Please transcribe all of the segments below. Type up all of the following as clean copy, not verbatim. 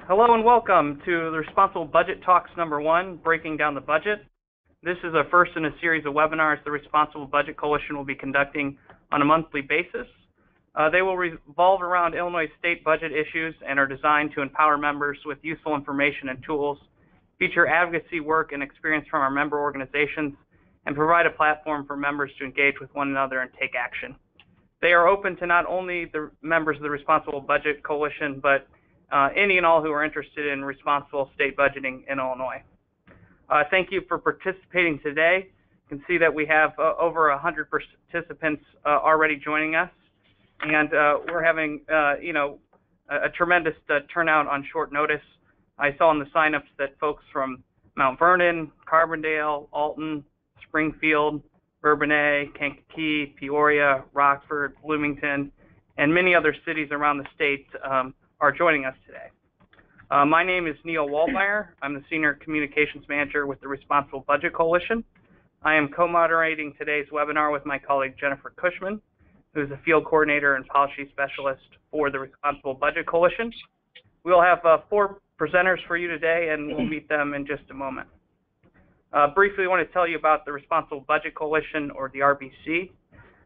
Hello and welcome to the Responsible Budget Talks #1, Breaking Down the Budget. This is a first in a series of webinars the Responsible Budget Coalition will be conducting on a monthly basis. They will revolve around Illinois state budget issues and are designed to empower members with useful information and tools, feature advocacy work and experience from our member organizations, and provide a platform for members to engage with one another and take action. They are open to not only the members of the Responsible Budget Coalition, but any and all who are interested in responsible state budgeting in Illinois. Thank you for participating today. You can see that we have over 100 participants already joining us, and we're having a tremendous turnout on short notice. I saw in the signups that folks from Mount Vernon, Carbondale, Alton, Springfield, Bourbonnais, Kankakee, Peoria, Rockford, Bloomington, and many other cities around the state are joining us today. My name is Neal Waltmire. I'm the Senior Communications Manager with the Responsible Budget Coalition. I am co-moderating today's webinar with my colleague Jennifer Cushman, who is a Field Coordinator and Policy Specialist for the Responsible Budget Coalition. We'll have 4 presenters for you today, and we'll meet them in just a moment. Briefly, I want to tell you about the Responsible Budget Coalition, or the RBC.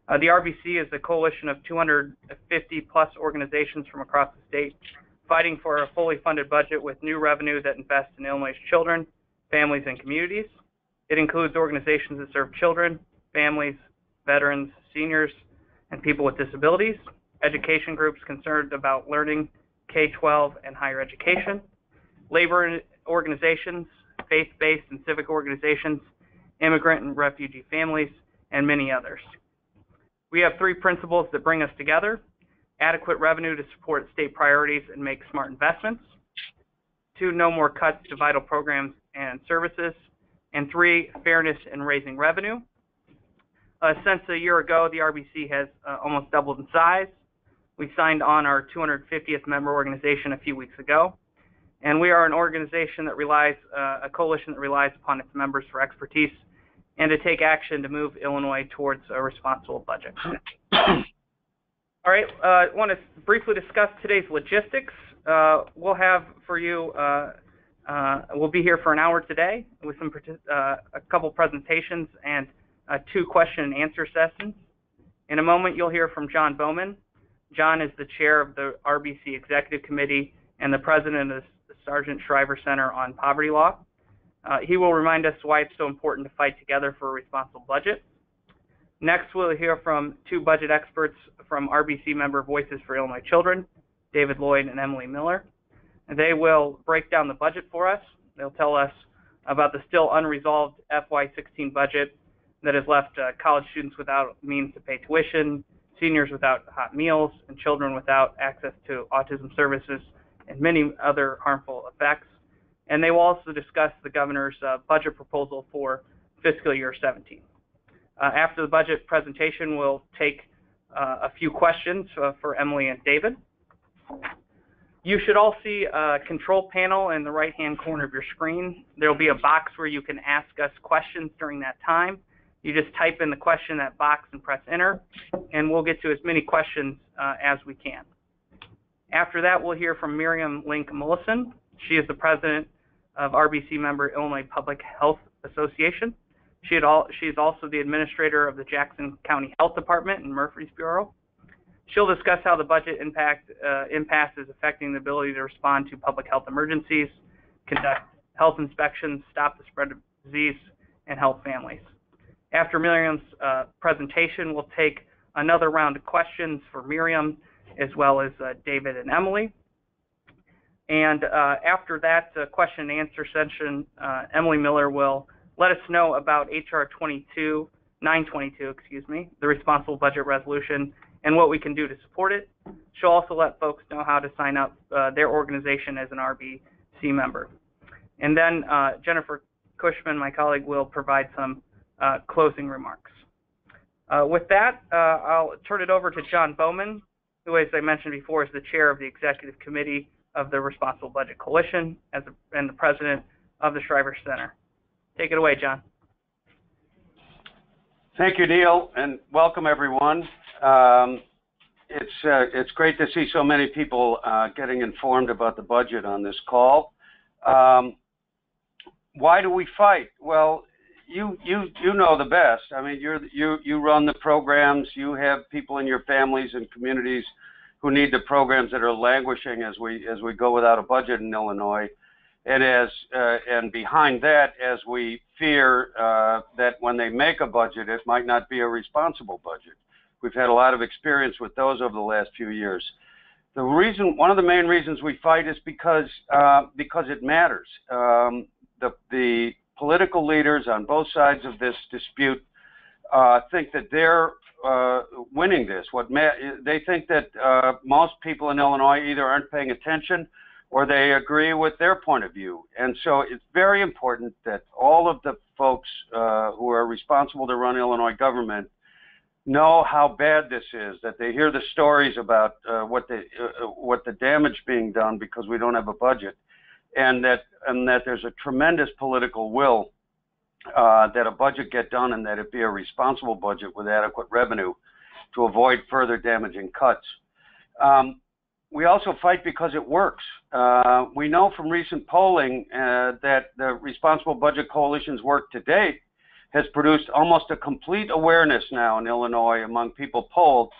The RBC is a coalition of 250-plus organizations from across the state fighting for a fully funded budget with new revenue that invests in Illinois' children, families, and communities. It includes organizations that serve children, families, veterans, seniors, and people with disabilities, education groups concerned about learning, K-12, and higher education, labor organizations, faith-based and civic organizations, immigrant and refugee families, and many others. We have 3 principles that bring us together: adequate revenue to support state priorities and make smart investments, 2, no more cuts to vital programs and services, and 3, fairness in raising revenue. Since a year ago, the RBC has almost doubled in size. We signed on our 250th member organization a few weeks ago, and we are an organization that relies, a coalition that relies upon its members for expertise and to take action to move Illinois towards a responsible budget. All right, I want to briefly discuss today's logistics. We'll have for you, we'll be here for an hour today with a couple presentations and 2 question and answer sessions. In a moment, you'll hear from John Bouman. John is the chair of the RBC Executive Committee and the president of the Sargent Shriver Center on Poverty Law. He will remind us why it's so important to fight together for a responsible budget. Next, we'll hear from 2 budget experts from RBC member Voices for Illinois Children, David Lloyd and Emily Miller. And they will break down the budget for us. They'll tell us about the still unresolved FY16 budget that has left college students without means to pay tuition, seniors without hot meals, and children without access to autism services and many other harmful effects. And they will also discuss the governor's budget proposal for fiscal year 17. After the budget presentation, we'll take a few questions for Emily and David. You should all see a control panel in the right-hand corner of your screen. There'll be a box where you can ask us questions during that time. You just type in the question in that box and press enter, and we'll get to as many questions as we can. After that, we'll hear from Miriam Link-Mullison. She is the president of RBC member Illinois Public Health Association. She is also the administrator of the Jackson County Health Department and Murfreesboro. She'll discuss how the budget impasse is affecting the ability to respond to public health emergencies, conduct health inspections, stop the spread of disease, and help families. After Miriam's presentation, we'll take another round of questions for Miriam, as well as David and Emily. And after that question and answer session, Emily Miller will let us know about HR 922, the Responsible Budget Resolution, and what we can do to support it. She'll also let folks know how to sign up their organization as an RBC member. And then Jennifer Cushman, my colleague, will provide some closing remarks. With that, I'll turn it over to John Bouman, who, as I mentioned before, is the chair of the Executive Committee of the Responsible Budget Coalition and the president of the Shriver Center. Take it away, John. Thank you, Neal, and welcome everyone. It's great to see so many people getting informed about the budget on this call. Why do we fight? Well, you know the best. I mean, you run the programs. You have people in your families and communities who need the programs that are languishing as we go without a budget in Illinois, and behind that, as we fear that when they make a budget, it might not be a responsible budget. We've had a lot of experience with those over the last few years. One of the main reasons we fight is because it matters. The political leaders on both sides of this dispute think that they're winning this. They think that most people in Illinois either aren't paying attention or they agree with their point of view. And so it's very important that all of the folks who are responsible to run Illinois government know how bad this is, that they hear the stories about what the damage being done because we don't have a budget, and that there's a tremendous political will that a budget get done and that it be a responsible budget with adequate revenue to avoid further damaging cuts. We also fight because it works. We know from recent polling that the Responsible Budget Coalition's work to date has produced almost a complete awareness now in Illinois among people polled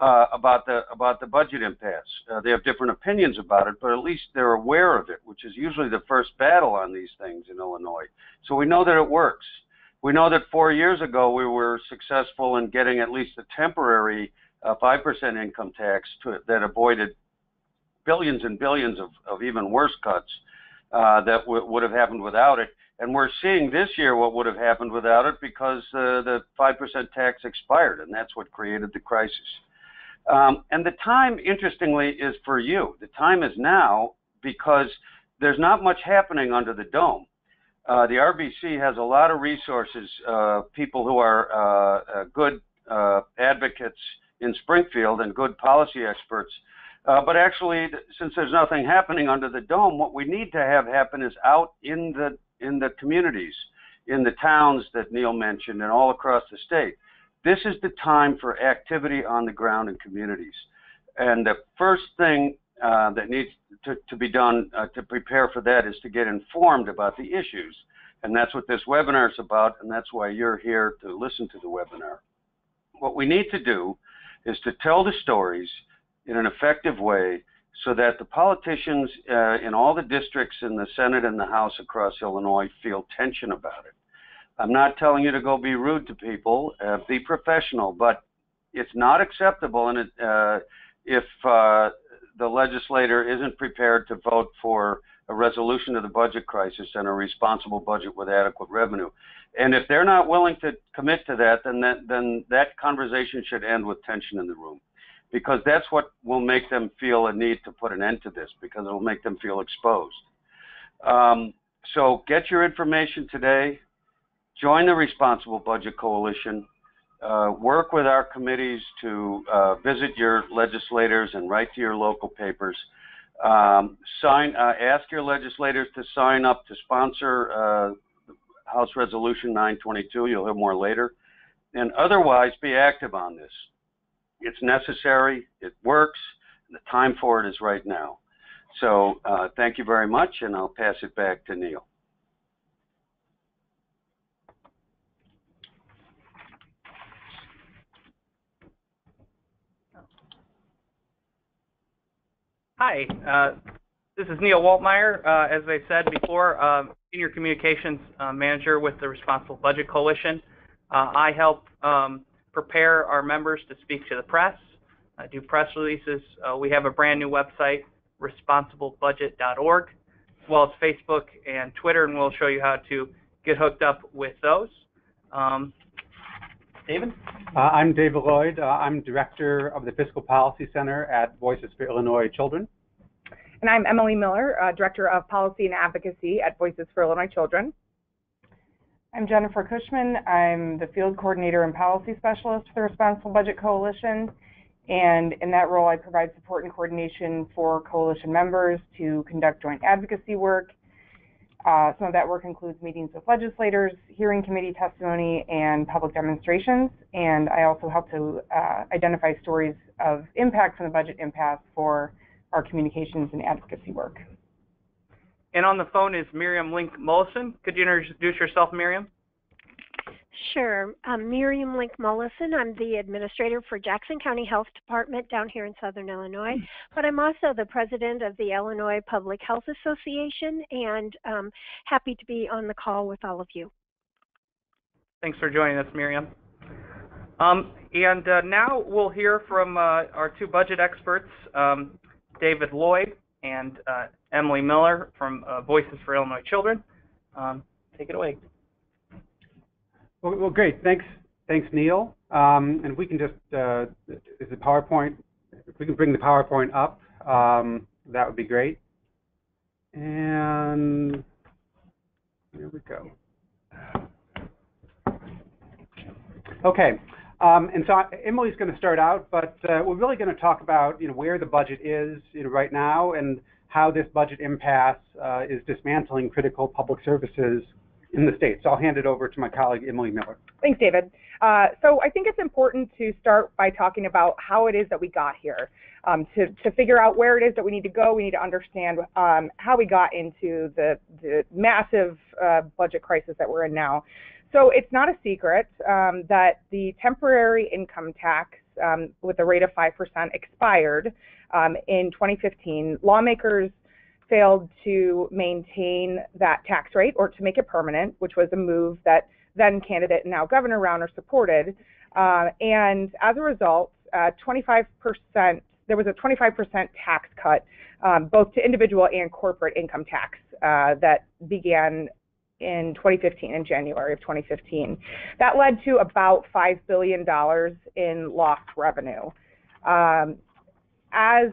about the budget impasse. They have different opinions about it, but at least they're aware of it, which is usually the first battle on these things in Illinois. So we know that it works. We know that 4 years ago we were successful in getting at least a temporary 5% income tax that avoided billions and billions of even worse cuts that would have happened without it. And we're seeing this year what would have happened without it because the 5% tax expired, and that's what created the crisis. And the time, interestingly, is for you. The time is now because there's not much happening under the dome. The RBC has a lot of resources, people who are good advocates in Springfield and good policy experts. But actually, since there's nothing happening under the dome, what we need to have happen is out in the communities, in the towns that Neal mentioned, and all across the state. This is the time for activity on the ground in communities. And the first thing that needs to be done to prepare for that is to get informed about the issues. And that's what this webinar is about, and that's why you're here to listen to the webinar. What we need to do is to tell the stories in an effective way so that the politicians in all the districts in the Senate and the House across Illinois feel tension about it. I'm not telling you to go be rude to people, be professional, but it's not acceptable and if the legislator isn't prepared to vote for a resolution to the budget crisis and a responsible budget with adequate revenue. And if they're not willing to commit to that, then that conversation should end with tension in the room, because that's what will make them feel a need to put an end to this, because it will make them feel exposed. So get your information today. Join the Responsible Budget Coalition. Work with our committees to visit your legislators and write to your local papers. Ask your legislators to sign up to sponsor House Resolution 922. You'll hear more later. And otherwise, be active on this. It's necessary, it works, and the time for it is right now. So thank you very much, and I'll pass it back to Neal. Hi, this is Neal Waltmire. As I said before, Senior Communications Manager with the Responsible Budget Coalition. I help prepare our members to speak to the press, do press releases. We have a brand new website, responsiblebudget.org, as well as Facebook and Twitter, and we'll show you how to get hooked up with those. David? I'm David Lloyd. I'm Director of the Fiscal Policy Center at Voices for Illinois Children. And I'm Emily Miller, Director of Policy and Advocacy at Voices for Illinois Children. I'm Jennifer Cushman. I'm the Field Coordinator and Policy Specialist for the Responsible Budget Coalition. And in that role, I provide support and coordination for coalition members to conduct joint advocacy work, Some of that work includes meetings with legislators, hearing committee testimony, and public demonstrations. And I also help to identify stories of impact from the budget impasse for our communications and advocacy work. And on the phone is Miriam Link-Mullison. Could you introduce yourself, Miriam? Sure. I'm Miriam Link-Mullison. I'm the administrator for Jackson County Health Department down here in Southern Illinois, but I'm also the president of the Illinois Public Health Association, and happy to be on the call with all of you. Thanks for joining us, Miriam. Now we'll hear from our two budget experts, David Lloyd and Emily Miller from Voices for Illinois Children. Take it away. Well, great. Thanks, Neal. And if we can just, is the PowerPoint, if we can bring the PowerPoint up, that would be great. And here we go. Okay. And so Emily's going to start out, but we're really going to talk about, where the budget is, right now, and how this budget impasse is dismantling critical public services in the state. So I'll hand it over to my colleague, Emily Miller. Thanks, David. So I think it's important to start by talking about how it is that we got here. To figure out where it is that we need to go, we need to understand how we got into the massive budget crisis that we're in now. So it's not a secret that the temporary income tax with a rate of 5% expired in 2015. Lawmakers failed to maintain that tax rate or to make it permanent, which was a move that then candidate and now Governor Rauner supported. And as a result, 25%, there was a 25% tax cut, both to individual and corporate income tax that began in 2015, in January of 2015. That led to about $5 billion in lost revenue. As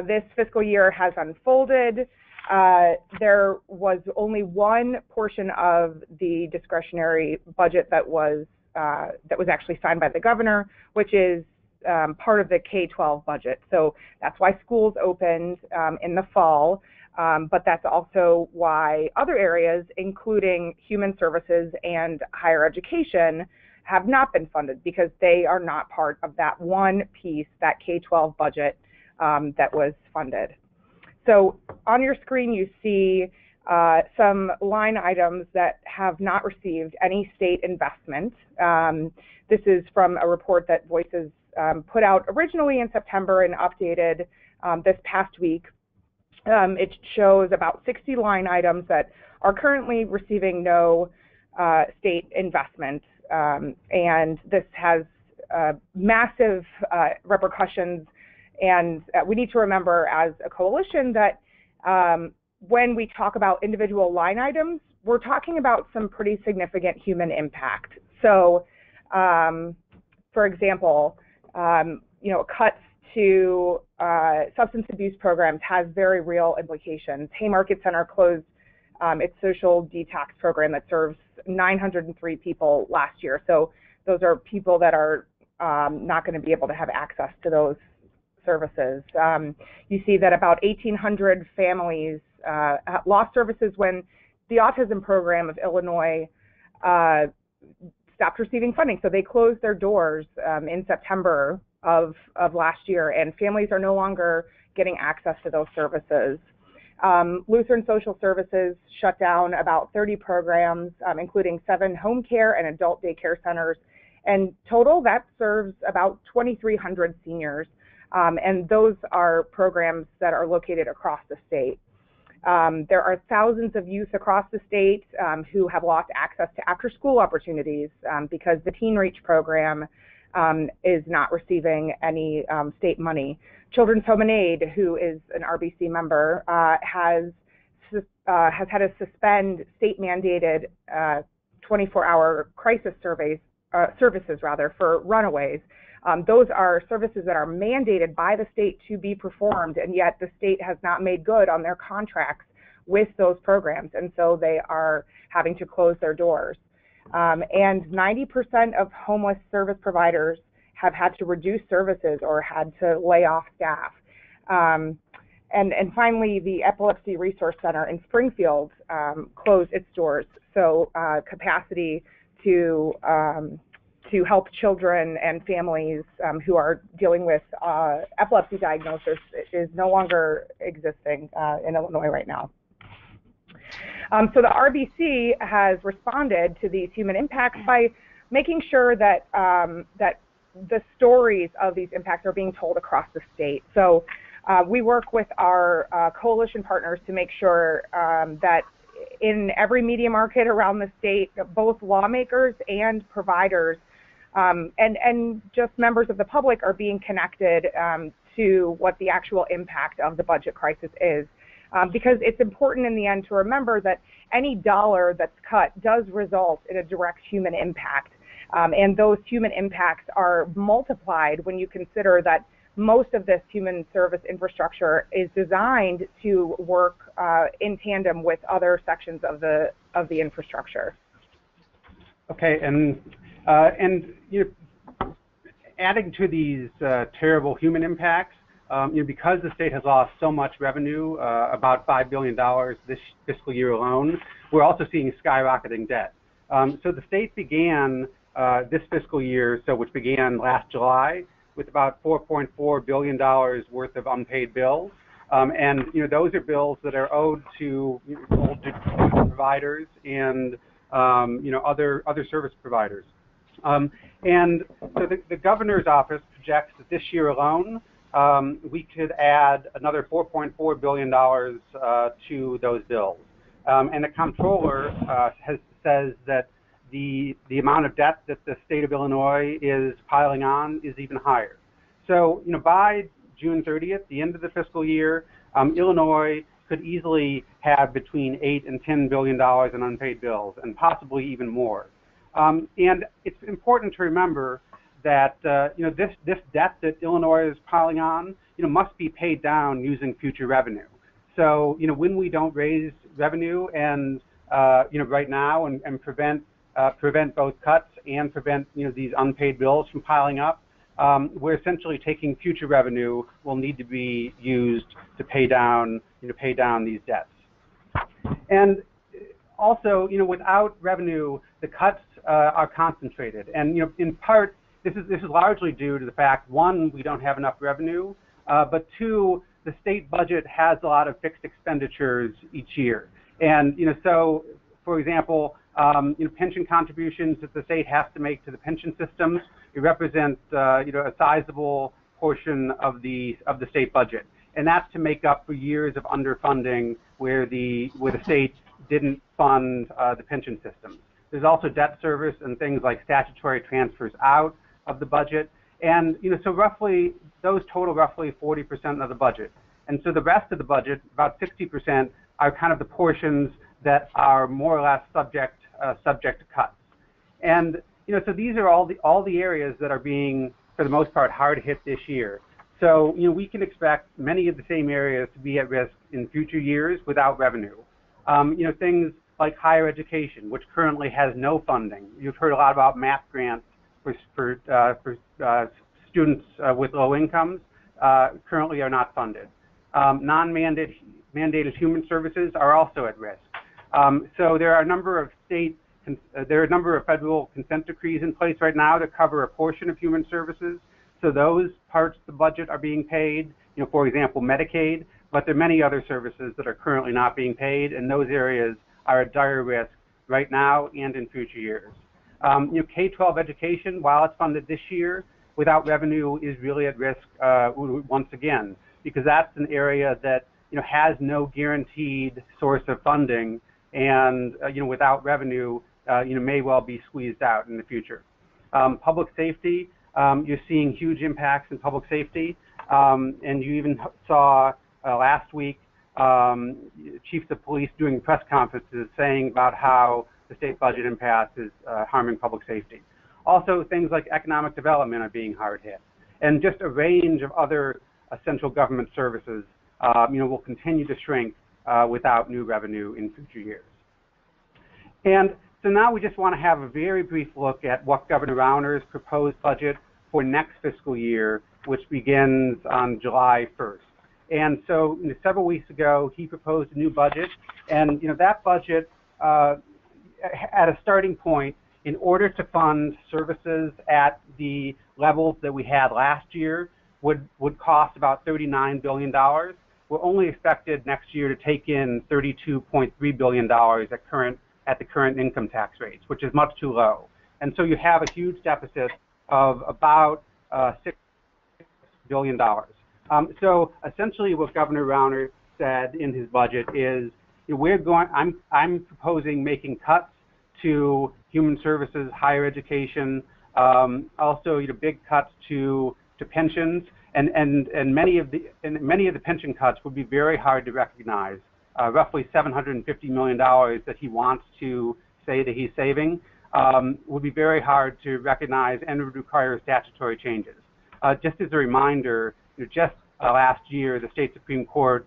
this fiscal year has unfolded, there was only one portion of the discretionary budget that was actually signed by the governor, which is part of the K-12 budget. So that's why schools opened in the fall, but that's also why other areas, including human services and higher education, have not been funded because they are not part of that one piece, that K-12 budget that was funded. So on your screen, you see some line items that have not received any state investment. This is from a report that Voices put out originally in September and updated this past week. It shows about 60 line items that are currently receiving no state investment, and this has massive repercussions. And we need to remember as a coalition that when we talk about individual line items, we're talking about some pretty significant human impact. So, for example, cuts to substance abuse programs has very real implications. Haymarket Center closed its social detox program that serves 903 people last year. So those are people that are not going to be able to have access to those services. You see that about 1,800 families lost services when the autism program of Illinois stopped receiving funding. So they closed their doors in September of last year, and families are no longer getting access to those services. Lutheran Social Services shut down about 30 programs, including 7 home care and adult daycare centers. And total, that serves about 2,300 seniors. And those are programs that are located across the state. There are thousands of youth across the state who have lost access to after-school opportunities because the Teen Reach program is not receiving any state money. Children's Home and Aid, who is an RBC member, has had to suspend state-mandated 24-hour crisis services for runaways. Those are services that are mandated by the state to be performed, and yet the state has not made good on their contracts with those programs, and so they are having to close their doors. And 90% of homeless service providers have had to reduce services or had to lay off staff. And finally, the Epilepsy Resource Center in Springfield closed its doors. So capacity to help children and families who are dealing with epilepsy diagnosis is no longer existing in Illinois right now. So the RBC has responded to these human impacts by making sure that that the stories of these impacts are being told across the state. So we work with our coalition partners to make sure that in every media market around the state, both lawmakers and providers and just members of the public are being connected to what the actual impact of the budget crisis is. Because it's important in the end to remember that any dollar that's cut does result in a direct human impact. And those human impacts are multiplied when you consider that most of this human service infrastructure is designed to work in tandem with other sections of the infrastructure. Okay, and you know, adding to these terrible human impacts, you know, because the state has lost so much revenue, about $5 billion this fiscal year alone, we're also seeing skyrocketing debt. So the state began this fiscal year, which began last July, with about $4.4 billion worth of unpaid bills. And, you know, those are bills that are owed to old providers and, you know, other service providers. And so the governor's office projects that this year alone, we could add another $4.4 billion to those bills. And the comptroller says that the amount of debt that the state of Illinois is piling on is even higher. So, you know, by June 30th, the end of the fiscal year, Illinois could easily have between $8 and $10 billion in unpaid bills, and possibly even more. And it's important to remember that you know, this debt that Illinois is piling on, you know, must be paid down using future revenue. So, you know, when we don't raise revenue and you know, right now and prevent both cuts and prevent, you know, these unpaid bills from piling up, we're essentially taking future revenue will need to be used to pay down these debts. And also, you know, without revenue, the cuts are concentrated, and, you know, in part this is largely due to the fact, one, we don't have enough revenue, but two, the state budget has a lot of fixed expenditures each year, and, you know, so for example, you know, pension contributions that the state has to make to the pension systems, it represents you know, a sizable portion of the state budget, and that's to make up for years of underfunding where the state didn't fund the pension systems. There's also debt service and things like statutory transfers out of the budget, and, you know, so roughly those total roughly 40% of the budget, and so the rest of the budget, about 60%, are kind of the portions that are more or less subject to cuts. And, you know, so these are all the areas that are being, for the most part, hard hit this year. So, you know, we can expect many of the same areas to be at risk in future years without revenue. You know, things like higher education, which currently has no funding. You've heard a lot about MAP grants for students with low incomes, currently are not funded. Non-mandated human services are also at risk. So there are a number of federal consent decrees in place right now that cover a portion of human services. So those parts of the budget are being paid, you know, for example, Medicaid, but there are many other services that are currently not being paid, and those areas are at dire risk right now and in future years. You know, K-12 education, while it's funded this year, without revenue is really at risk once again, because that's an area that, you know, has no guaranteed source of funding, and you know, without revenue, you know, may well be squeezed out in the future. Public safety, you're seeing huge impacts in public safety, and you even saw last week chiefs of police doing press conferences saying about how the state budget impasse is harming public safety. Also, things like economic development are being hard hit, and just a range of other central government services, you know, will continue to shrink without new revenue in future years. And so now we just want to have a very brief look at what Governor Rauner's proposed budget for next fiscal year, which begins on July 1st. And so several weeks ago, he proposed a new budget, and that budget, at a starting point, in order to fund services at the levels that we had last year, would cost about $39 billion. We're only expected next year to take in $32.3 billion at the current income tax rates, which is much too low. And so you have a huge deficit of about $6 billion. So essentially what Governor Rauner said in his budget is, I'm proposing making cuts to human services, higher education, also big cuts to pensions, and many of the pension cuts would be very hard to recognize. Roughly $750 million that he wants to say that he's saving would be very hard to recognize and would require statutory changes. Just as a reminder, just last year the state Supreme Court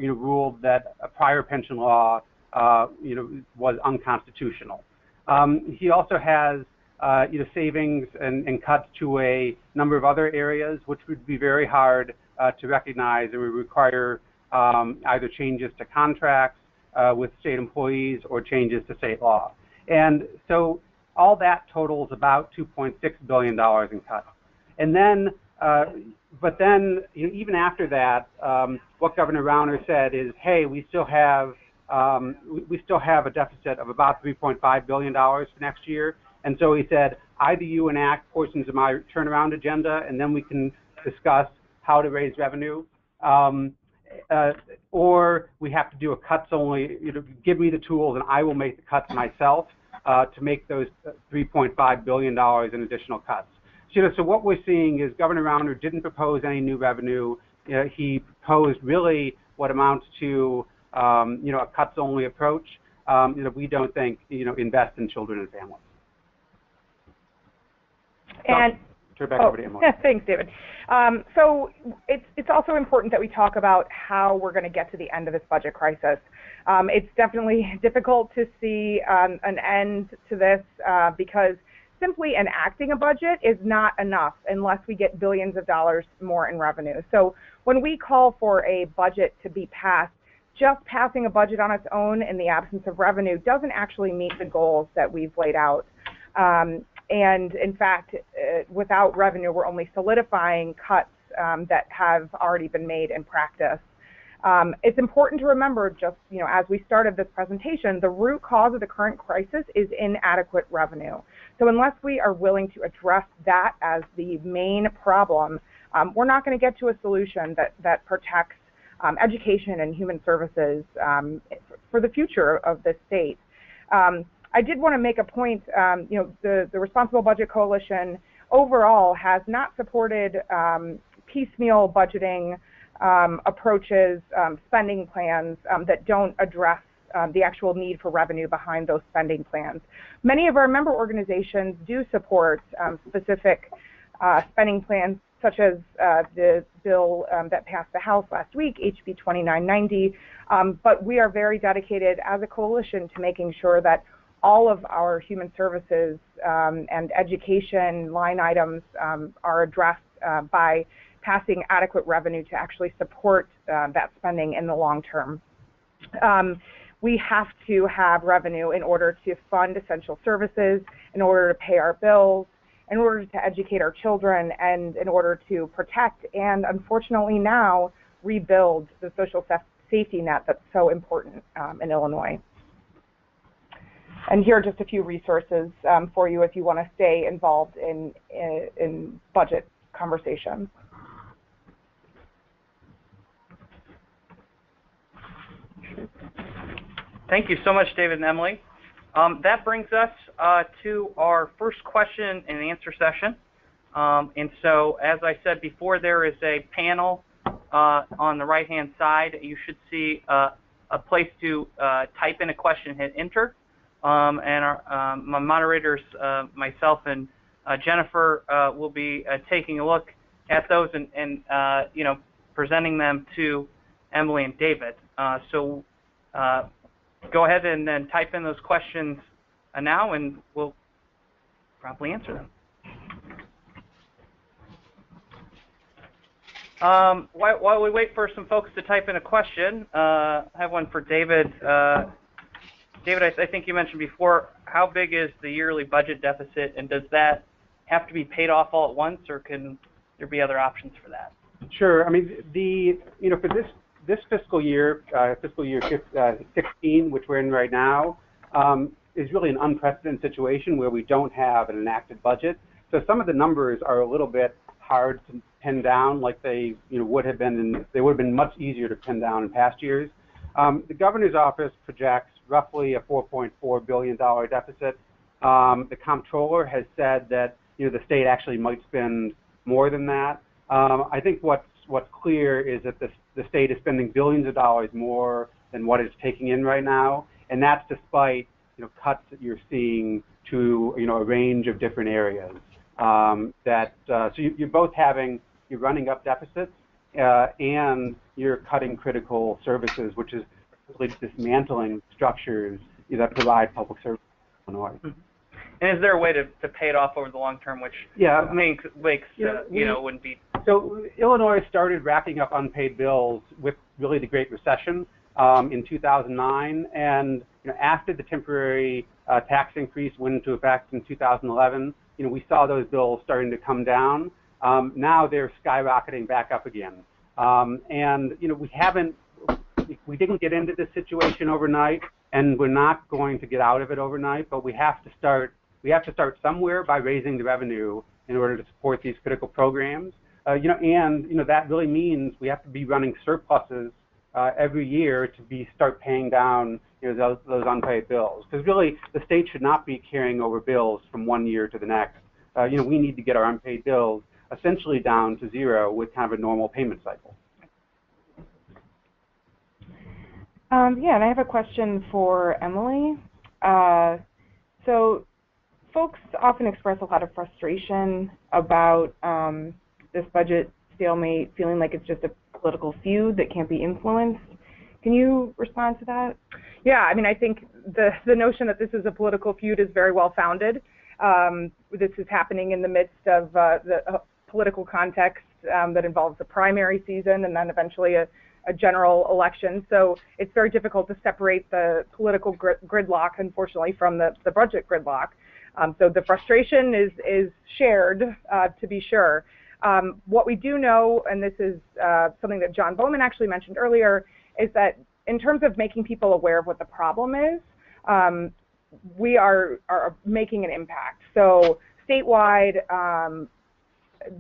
ruled that a prior pension law was unconstitutional. He also has savings and cuts to a number of other areas which would be very hard to recognize and would require either changes to contracts with state employees or changes to state law. And so all that totals about $2.6 billion in cuts. And then, but then even after that, what Governor Rauner said is, hey, we still have a deficit of about $3.5 billion for next year. And so he said, either you enact portions of my turnaround agenda, and then we can discuss how to raise revenue, or we have to do a cuts only, give me the tools and I will make the cuts myself to make those $3.5 billion in additional cuts. So what we're seeing is Governor Rauner didn't propose any new revenue. He proposed really what amounts to a cuts only approach. We don't think invest in children and families. And turn it back over to Emily. Thanks, David. So it's also important that we talk about how we're going to get to the end of this budget crisis. It's definitely difficult to see an end to this because simply enacting a budget is not enough unless we get billions of dollars more in revenue. So when we call for a budget to be passed, just passing a budget on its own in the absence of revenue doesn't actually meet the goals that we've laid out. And in fact, without revenue, we're only solidifying cuts that have already been made in practice. It's important to remember, just as we started this presentation, the root cause of the current crisis is inadequate revenue. So unless we are willing to address that as the main problem, we're not going to get to a solution that protects education and human services for the future of this state. I did want to make a point, the Responsible Budget Coalition overall has not supported piecemeal budgeting approaches, spending plans that don't address the actual need for revenue behind those spending plans. Many of our member organizations do support specific spending plans, such as the bill that passed the House last week, HB 2990, but we are very dedicated as a coalition to making sure that all of our human services and education line items are addressed by passing adequate revenue to actually support that spending in the long term. We have to have revenue in order to fund essential services, in order to pay our bills, in order to educate our children, and in order to protect and, unfortunately now, rebuild the social safety net that's so important in Illinois. And here are just a few resources for you if you want to stay involved in budget conversations. Thank you so much, David and Emily. That brings us to our first question and answer session. And so, as I said before, there is a panel on the right-hand side. You should see a place to type in a question, hit enter. And our, my moderators, myself and Jennifer, will be taking a look at those and presenting them to Emily and David. So go ahead and then type in those questions now, and we'll probably answer them. While we wait for some folks to type in a question, I have one for David. David, I think you mentioned before, how big is the yearly budget deficit, and does that have to be paid off all at once, or can there be other options for that? Sure. I mean, for this fiscal year 16, which we're in right now, is really an unprecedented situation where we don't have an enacted budget. So some of the numbers are a little bit hard to pin down, like they would have been. They would have been much easier to pin down in past years. The governor's office projects roughly a $4.4 billion deficit. The comptroller has said that the state actually might spend more than that. I think what's clear is that the state is spending billions of dollars more than what it's taking in right now, and that's despite cuts that you're seeing to a range of different areas. So you're running up deficits and you're cutting critical services, which is really dismantling structures that provide public service in Illinois. And is there a way to pay it off over the long term, which makes wouldn't be? So Illinois started racking up unpaid bills with really the Great Recession in 2009, and after the temporary tax increase went into effect in 2011, we saw those bills starting to come down. Now they're skyrocketing back up again, and we didn't get into this situation overnight, and we're not going to get out of it overnight. But we have to start somewhere by raising the revenue in order to support these critical programs. That really means we have to be running surpluses every year to start paying down those unpaid bills. Because really, the state should not be carrying over bills from one year to the next. We need to get our unpaid bills essentially down to zero with kind of a normal payment cycle. And I have a question for Emily. So folks often express a lot of frustration about this budget stalemate, feeling like it's just a political feud that can't be influenced. Can you respond to that? Yeah, I mean, I think the notion that this is a political feud is very well founded. This is happening in the midst of the political context that involves the primary season and then eventually a general election. So it's very difficult to separate the political gridlock, unfortunately, from the budget gridlock. So the frustration is shared, to be sure. What we do know, and this is something that John Bouman actually mentioned earlier, is that in terms of making people aware of what the problem is, we are making an impact. So statewide,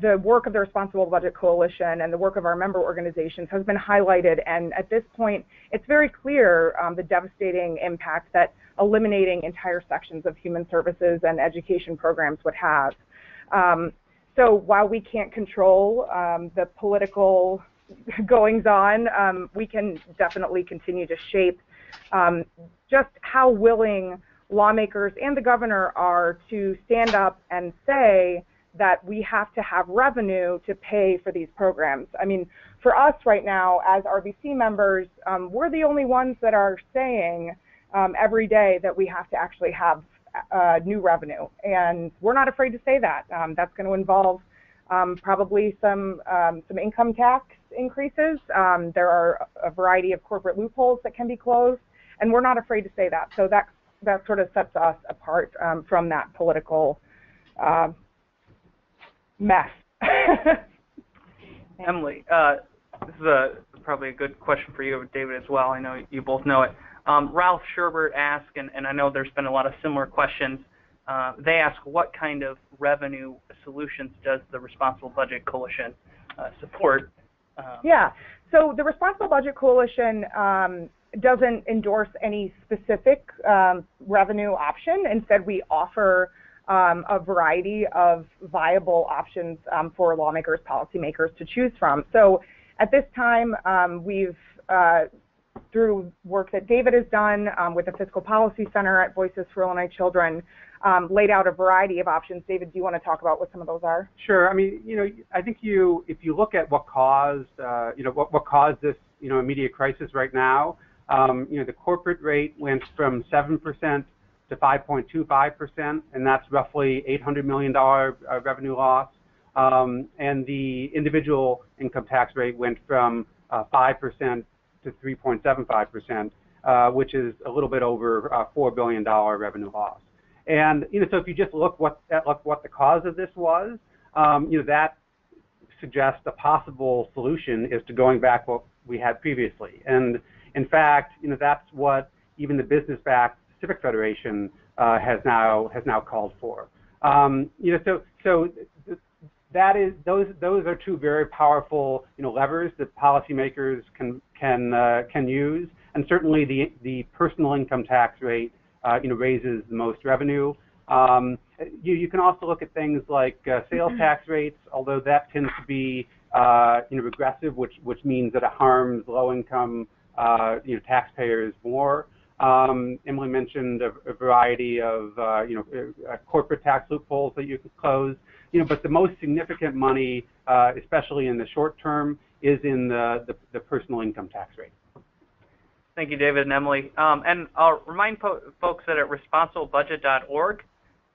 the work of the Responsible Budget Coalition and the work of our member organizations has been highlighted, and at this point, it's very clear the devastating impact that eliminating entire sections of human services and education programs would have. So while we can't control the political goings-on, we can definitely continue to shape just how willing lawmakers and the governor are to stand up and say that we have to have revenue to pay for these programs. I mean, for us right now as RBC members, we're the only ones that are saying every day that we have to actually have new revenue, and we're not afraid to say that. That's going to involve probably some income tax increases. There are a variety of corporate loopholes that can be closed, and we're not afraid to say that. So that sort of sets us apart from that political mess. Emily, this is probably a good question for you, David, as well. I know you both know it. Ralph Shriver asked, and I know there's been a lot of similar questions. They ask, what kind of revenue solutions does the Responsible Budget Coalition support? Yeah, so the Responsible Budget Coalition doesn't endorse any specific revenue option. Instead, we offer a variety of viable options for lawmakers, policymakers to choose from. So at this time, we've, through work that David has done with the Fiscal Policy Center at Voices for Illinois Children, laid out a variety of options. David, do you want to talk about what some of those are? Sure. I mean, I think if you look at what caused, what caused this, immediate crisis right now, the corporate rate went from 7% to 5.25%, and that's roughly $800 million revenue loss. and the individual income tax rate went from 5% to 3.75%, which is a little bit over $4 billion revenue loss. And so if you just look at what the cause of this was, that suggests a possible solution is to going back what we had previously. And in fact, that's what even the business-backed Civic Federation has now called for. So that is those are two very powerful levers that policymakers can use, and certainly the personal income tax rate raises the most revenue. You can also look at things like sales tax rates, although that tends to be regressive, which means that it harms low-income taxpayers more. Emily mentioned a variety of corporate tax loopholes that you can close. But the most significant money, especially in the short term, is in the personal income tax rate. Thank you, David and Emily. And I'll remind folks that at responsiblebudget.org,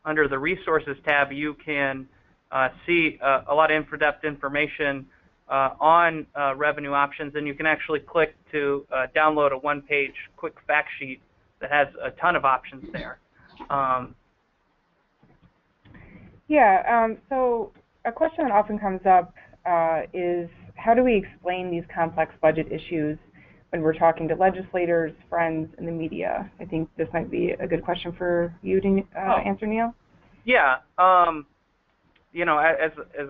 under the Resources tab, you can see a lot of in-depth information on revenue options, and you can actually click to download a one-page quick fact sheet that has a ton of options there. So a question that often comes up is how do we explain these complex budget issues when we're talking to legislators, friends, and the media? I think this might be a good question for you to answer, Neal. Yeah. As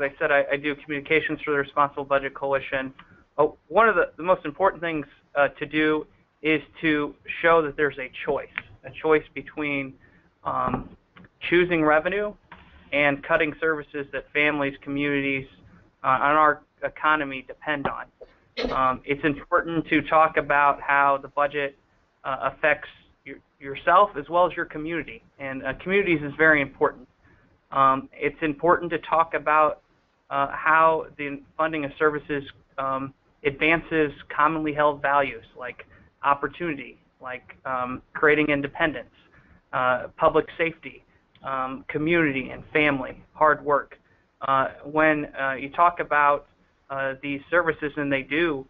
I said, I do communications for the Responsible Budget Coalition. One of the most important things to do is to show that there's a choice between choosing revenue and cutting services that families, communities, and our economy depend on. It's important to talk about how the budget affects yourself as well as your community, and communities is very important. It's important to talk about how the funding of services advances commonly held values like opportunity, like creating independence, public safety, community and family, hard work. When you talk about these services, and they do,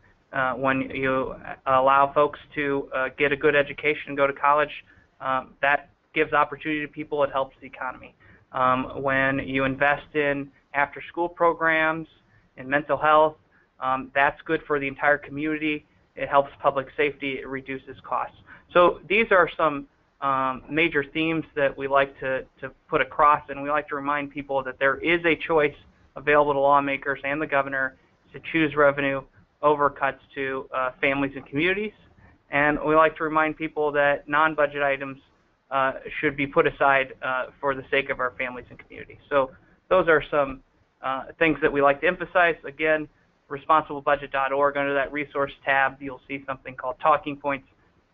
when you allow folks to get a good education, go to college, that gives opportunity to people, it helps the economy. When you invest in after-school programs and mental health, that's good for the entire community. It helps public safety. It reduces costs. So these are some major themes that we like to put across, and we like to remind people that there is a choice available to lawmakers and the governor to choose revenue over cuts to families and communities. And we like to remind people that non-budget items should be put aside for the sake of our families and communities. So those are some things that we like to emphasize. Again, responsiblebudget.org, under that resource tab, you'll see something called Talking Points,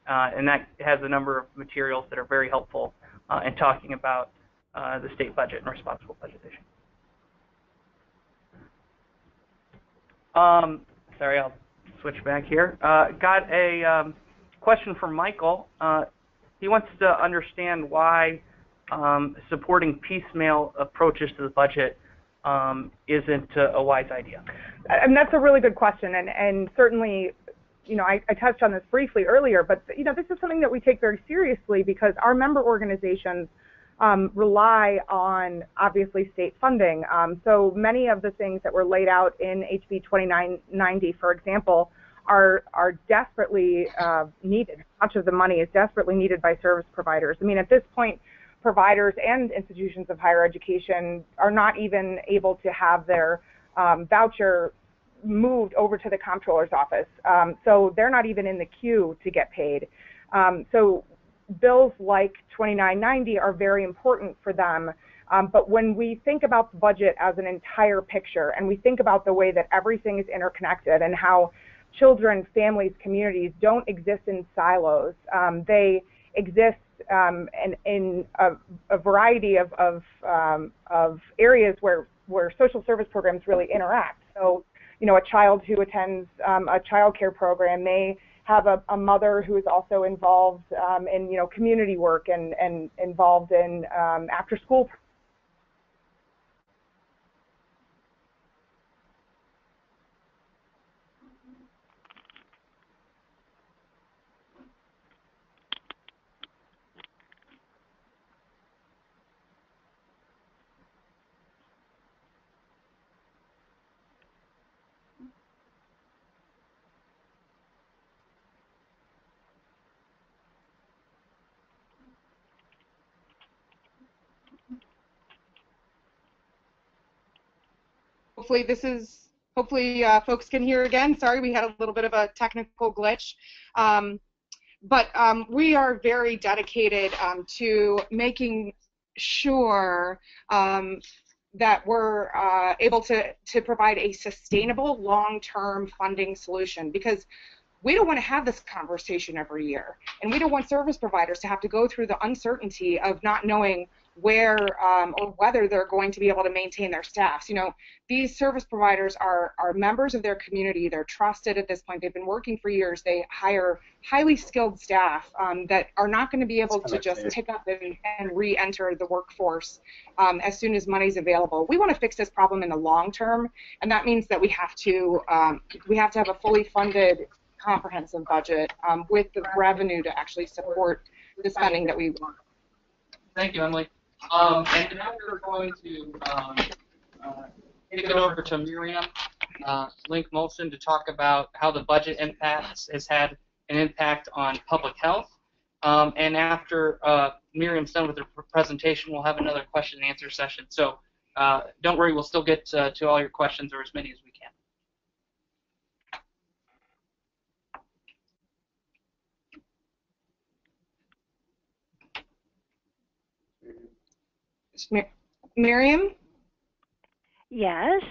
and that has a number of materials that are very helpful in talking about the state budget and responsible budgetation. Sorry, I'll switch back here. Got a question from Michael. He wants to understand why supporting piecemeal approaches to the budget isn't a wise idea. And that's a really good question, and certainly, I touched on this briefly earlier, but this is something that we take very seriously because our member organizations rely on, obviously, state funding. So many of the things that were laid out in HB 2990, for example, are desperately needed. Much of the money is desperately needed by service providers. I mean, at this point, providers and institutions of higher education are not even able to have their voucher moved over to the comptroller's office. So they're not even in the queue to get paid. So bills like 2990 are very important for them. But when we think about the budget as an entire picture, and we think about the way that everything is interconnected and how children, families, communities don't exist in silos, they exist in a variety of areas where social service programs really interact. So, a child who attends a child care program may have a mother who is also involved in, community work and involved in after school. hopefully folks can hear again. Sorry, we had a little bit of a technical glitch. But we are very dedicated to making sure that we're able to provide a sustainable long-term funding solution, because we don't want to have this conversation every year, and we don't want service providers to have to go through the uncertainty of not knowing where or whether they're going to be able to maintain their staffs. You know, these service providers are members of their community. They're trusted at this point. They've been working for years. They hire highly skilled staff that are not going to be able to just pick up and re-enter the workforce as soon as money's available. We want to fix this problem in the long term, and that means that we have to have a fully funded comprehensive budget with the revenue to actually support the spending that we want. Thank you, Emily. And now we're going to kick it over to Miriam Link-Mullison to talk about how the budget impacts has had an impact on public health. And after Miriam's done with her presentation, we'll have another question and answer session. So don't worry, we'll still get to all your questions, or as many as we can. Miriam? Yes.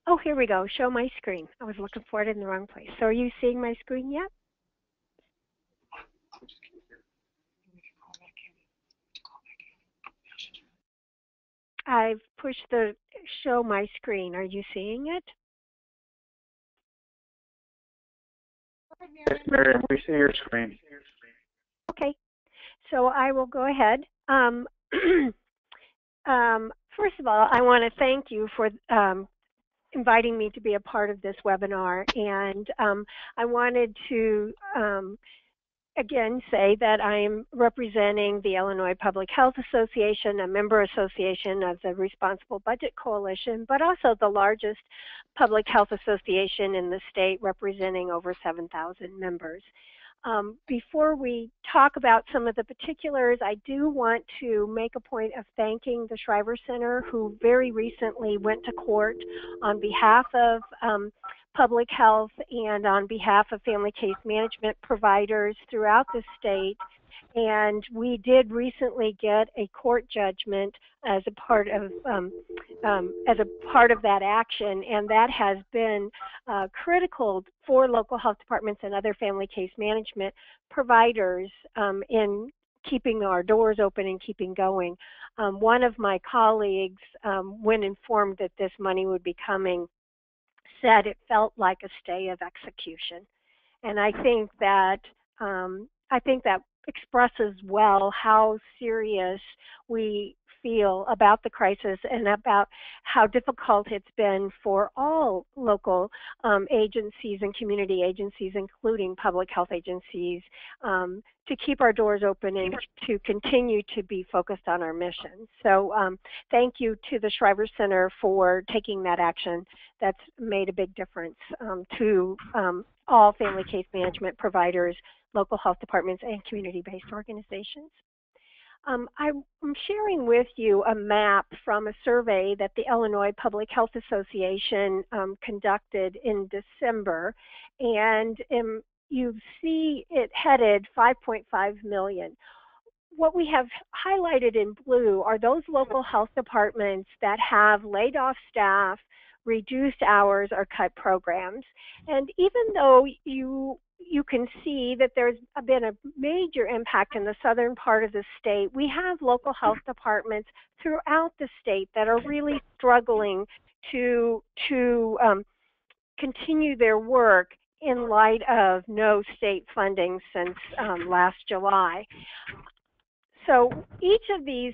Oh, here we go. Show my screen. I was looking for it in the wrong place. So are you seeing my screen yet? I've pushed the show my screen. Are you seeing it? Yes, Miriam, we see your screen. Okay. So I will go ahead. First of all, I want to thank you for inviting me to be a part of this webinar, and I wanted to again say that I am representing the Illinois Public Health Association, a member association of the Responsible Budget Coalition, but also the largest public health association in the state, representing over 7,000 members. Before we talk about some of the particulars, I do want to make a point of thanking the Shriver Center, who very recently went to court on behalf of public health and on behalf of family case management providers throughout the state. And we did recently get a court judgment as a part of that action, and that has been critical for local health departments and other family case management providers in keeping our doors open and keeping going. One of my colleagues, when informed that this money would be coming, said it felt like a stay of execution, and I think that expresses well how serious we feel about the crisis and about how difficult it's been for all local agencies and community agencies, including public health agencies, to keep our doors open and to continue to be focused on our mission. So thank you to the Shriver Center for taking that action. That's made a big difference to all family case management providers, local health departments, and community-based organizations. I'm sharing with you a map from a survey that the Illinois Public Health Association conducted in December, and you see it headed 5.5 million. What we have highlighted in blue are those local health departments that have laid off staff, reduced hours, or cut programs. And even though you can see that there's been a major impact in the southern part of the state, we have local health departments throughout the state that are really struggling to continue their work in light of no state funding since last July. So each of these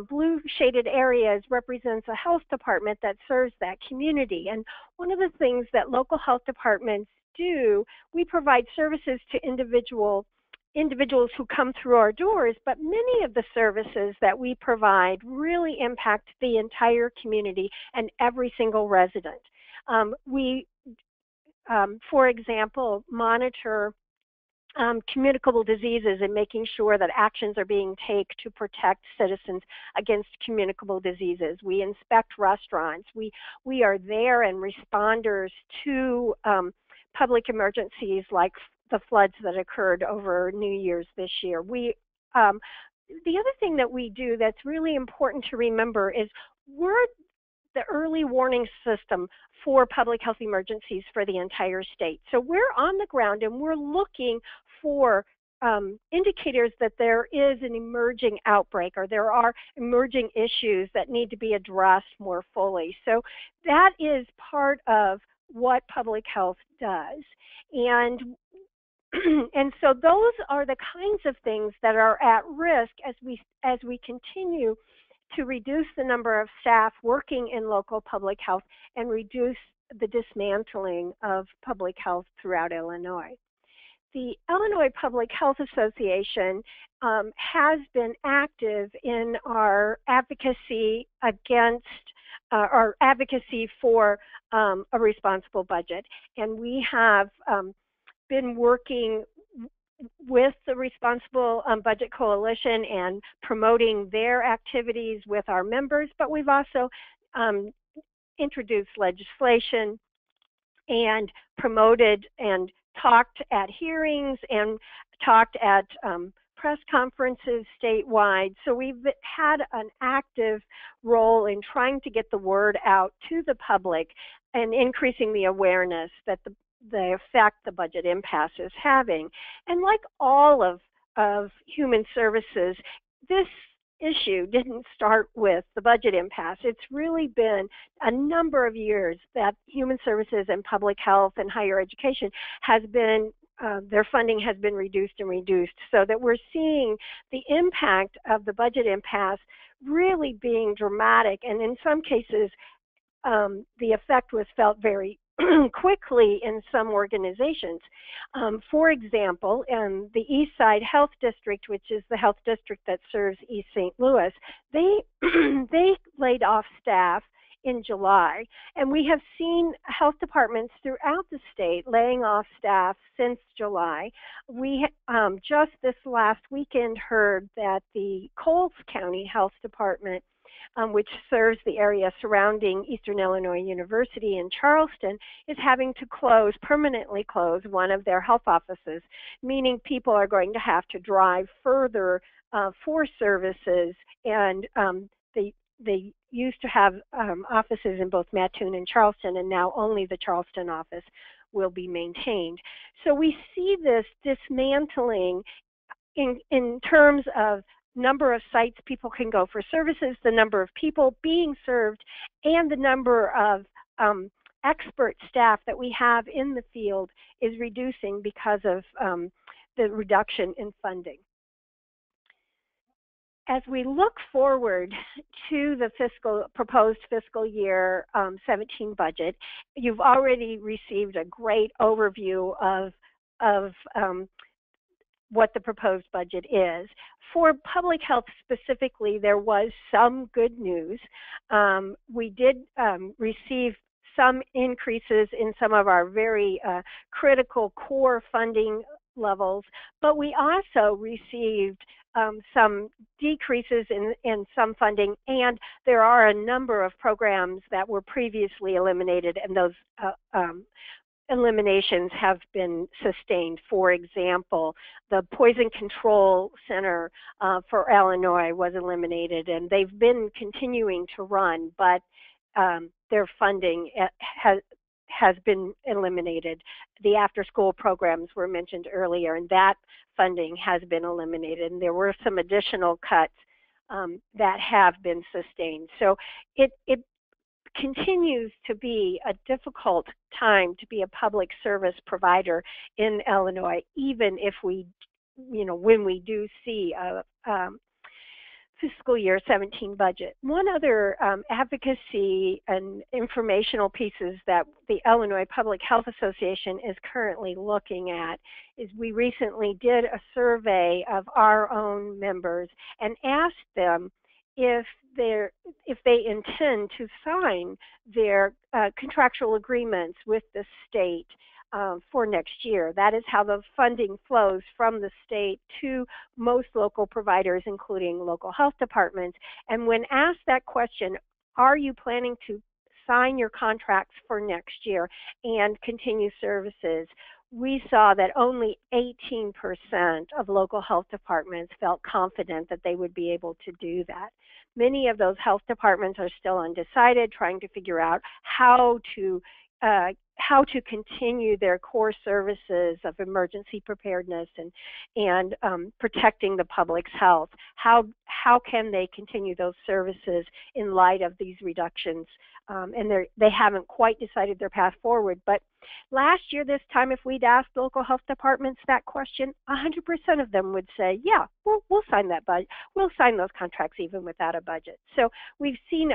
blue shaded areas represents a health department that serves that community. And one of the things that local health departments do, we provide services to individuals who come through our doors, but many of the services that we provide really impact the entire community and every single resident. We, for example, monitor communicable diseases and making sure that actions are being taken to protect citizens against communicable diseases. We inspect restaurants. We are there and responders to public emergencies like the floods that occurred over New Year's this year. The other thing that we do that's really important to remember is we're the early warning system for public health emergencies for the entire state. So we're on the ground and we're looking for indicators that there is an emerging outbreak or there are emerging issues that need to be addressed more fully. So that is part of what public health does. And so those are the kinds of things that are at risk as we continue to reduce the number of staff working in local public health and reduce the dismantling of public health throughout Illinois. The Illinois Public Health Association has been active in our advocacy against our advocacy for a responsible budget, and we have been working with the Responsible Budget Coalition and promoting their activities with our members, but we've also introduced legislation and promoted and talked at hearings and talked at press conferences statewide. So we've had an active role in trying to get the word out to the public and increasing the awareness that the effect the budget impasse is having. And like all of human services, this issue didn't start with the budget impasse. It's really been a number of years that human services and public health and higher education has been, their funding has been reduced and reduced, so that we're seeing the impact of the budget impasse really being dramatic. And in some cases, the effect was felt very quickly in some organizations. For example, in the East Side Health District, which is the health district that serves East St. Louis, they laid off staff in July, and we have seen health departments throughout the state laying off staff since July. We just this last weekend heard that the Coles County Health Department, which serves the area surrounding Eastern Illinois University in Charleston, is having to permanently close one of their health offices, meaning people are going to have to drive further for services. And they used to have offices in both Mattoon and Charleston, and now only the Charleston office will be maintained. So we see this dismantling in terms of number of sites people can go for services, the number of people being served, and the number of expert staff that we have in the field is reducing because of the reduction in funding. As we look forward to the proposed fiscal year 17 budget, you've already received a great overview of what the proposed budget is. For public health specifically, there was some good news. We did receive some increases in some of our very critical core funding levels, but we also received some decreases in some funding, and there are a number of programs that were previously eliminated, and those eliminations have been sustained. For example, the Poison Control Center for Illinois was eliminated, and they've been continuing to run, but their funding has been eliminated. The after-school programs were mentioned earlier, and that funding has been eliminated, and there were some additional cuts that have been sustained. So it continues to be a difficult time to be a public service provider in Illinois, even if when we do see a fiscal year 17 budget. One other advocacy and informational pieces that the Illinois Public Health Association is currently looking at is we recently did a survey of our own members and asked them if they intend to sign their contractual agreements with the state for next year. That is how the funding flows from the state to most local providers, including local health departments. And when asked that question, are you planning to sign your contracts for next year and continue services, we saw that only 18% of local health departments felt confident that they would be able to do that. Many of those health departments are still undecided, trying to figure out how to continue their core services of emergency preparedness and protecting the public's health. How can they continue those services in light of these reductions? And they haven't quite decided their path forward. But last year, this time, if we'd asked local health departments that question, 100% of them would say, yeah, we'll sign that budget. We'll sign those contracts even without a budget. So we've seen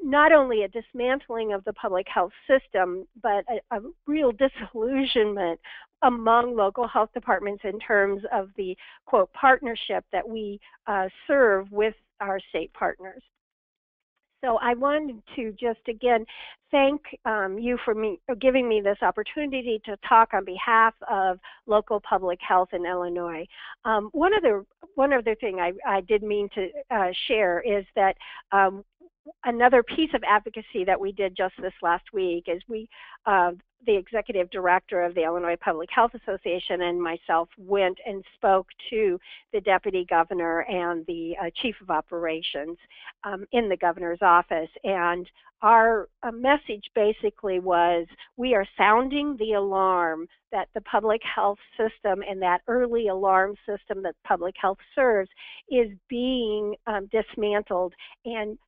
not only a dismantling of the public health system, but a real disillusionment among local health departments in terms of the, quote, partnership that we serve with our state partners. So I wanted to just, again, thank you for giving me this opportunity to talk on behalf of local public health in Illinois. One other thing I did mean to share is that another piece of advocacy that we did just this last week is the executive director of the Illinois Public Health Association and myself went and spoke to the deputy governor and the chief of operations in the governor's office. And our message basically was, we are sounding the alarm that the public health system and that early alarm system that public health serves is being dismantled. And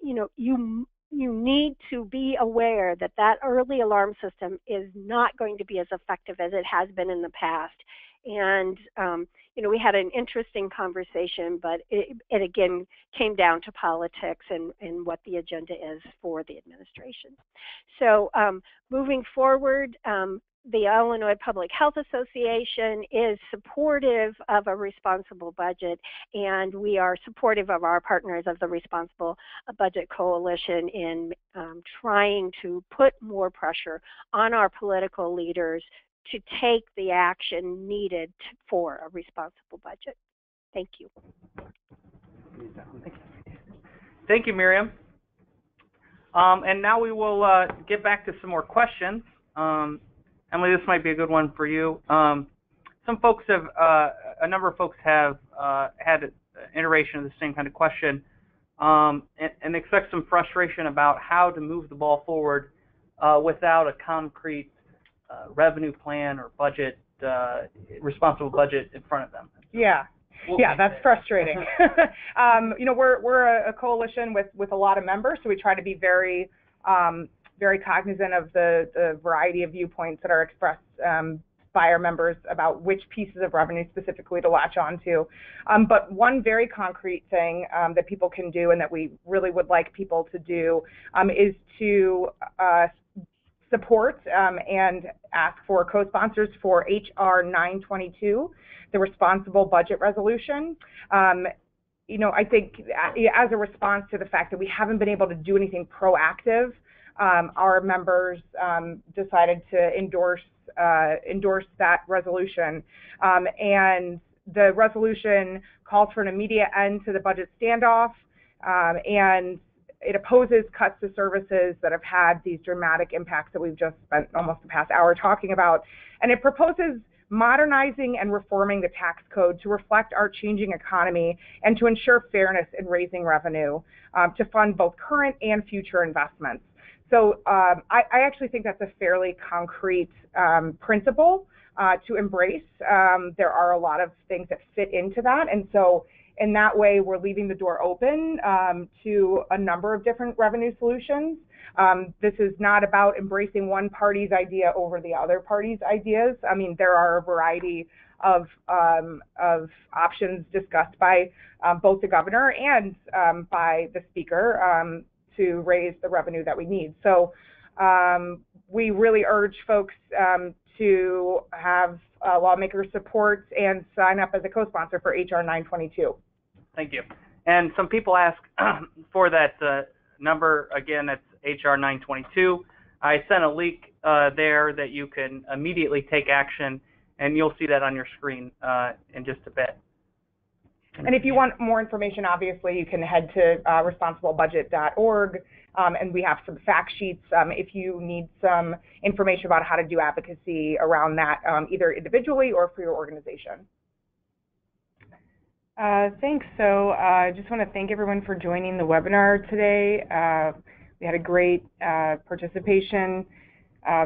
you need to be aware that that early alarm system is not going to be as effective as it has been in the past. And, we had an interesting conversation, but it again came down to politics and what the agenda is for the administration. So moving forward, the Illinois Public Health Association is supportive of a responsible budget, and we are supportive of our partners of the Responsible Budget Coalition in trying to put more pressure on our political leaders to take the action needed for a responsible budget. Thank you. Thank you, Miriam. And now we will get back to some more questions. Emily, this might be a good one for you. Some folks have, a number of folks have had an iteration of the same kind of question and expect some frustration about how to move the ball forward without a concrete revenue plan or budget, responsible budget in front of them. Yeah. Yeah, that's frustrating. We're a coalition with a lot of members, so we try to be very cognizant of the variety of viewpoints that are expressed by our members about which pieces of revenue specifically to latch onto. But one very concrete thing that people can do and that we really would like people to do is to support and ask for co-sponsors for HR 922, the Responsible Budget Resolution. I think as a response to the fact that we haven't been able to do anything proactive, our members decided to endorse that resolution. And the resolution calls for an immediate end to the budget standoff, and it opposes cuts to services that have had these dramatic impacts that we've just spent almost the past hour talking about. And it proposes modernizing and reforming the tax code to reflect our changing economy and to ensure fairness in raising revenue to fund both current and future investments. So I actually think that's a fairly concrete principle to embrace. There are a lot of things that fit into that. And so in that way, we're leaving the door open to a number of different revenue solutions. This is not about embracing one party's idea over the other party's ideas. I mean, there are a variety of options discussed by both the governor and by the speaker to raise the revenue that we need. So we really urge folks to have lawmakers support and sign up as a co-sponsor for HR 922. Thank you. And some people ask for that number. Again, it's HR 922. I sent a link there that you can immediately take action, and you'll see that on your screen in just a bit. And if you want more information, obviously, you can head to responsiblebudget.org, and we have some fact sheets if you need some information about how to do advocacy around that, either individually or for your organization. Thanks. So I just want to thank everyone for joining the webinar today. We had a great participation,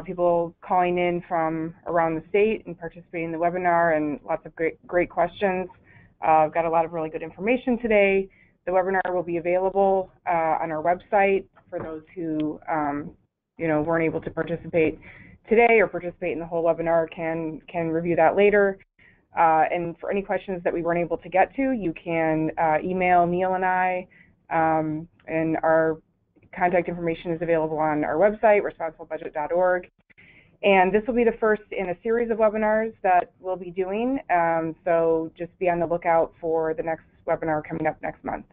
people calling in from around the state and participating in the webinar, and lots of great questions. I've got a lot of really good information today. The webinar will be available on our website for those who weren't able to participate today or participate in the whole webinar can review that later. And for any questions that we weren't able to get to, you can email Neal and I, and our contact information is available on our website, responsiblebudget.org. And this will be the first in a series of webinars that we'll be doing, so just be on the lookout for the next webinar coming up next month.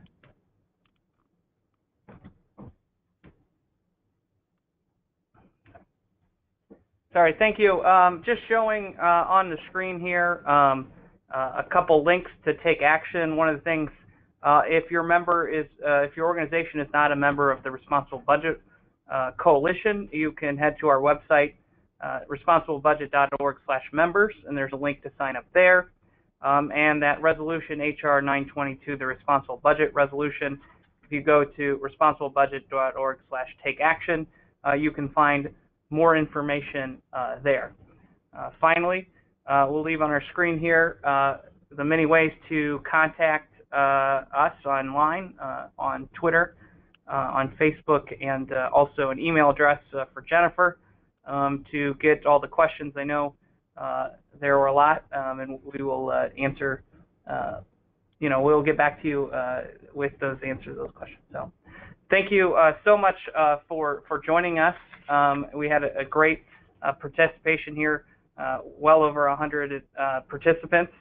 Sorry, thank you. Just showing on the screen here a couple links to take action. One of the things, if your organization is not a member of the Responsible Budget Coalition, you can head to our website, responsiblebudget.org/members, and there's a link to sign up there. And that resolution, HR 922, the Responsible Budget Resolution, if you go to responsiblebudget.org/take-action, you can find more information there. Finally, we'll leave on our screen here the many ways to contact us online, on Twitter, on Facebook, and also an email address for Jennifer to get all the questions. I know there were a lot, and we will answer, we'll get back to you with those answers to those questions. So thank you so much for joining us. We had a great participation here, well over 100 participants,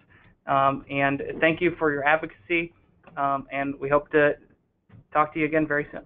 and thank you for your advocacy, and we hope to talk to you again very soon.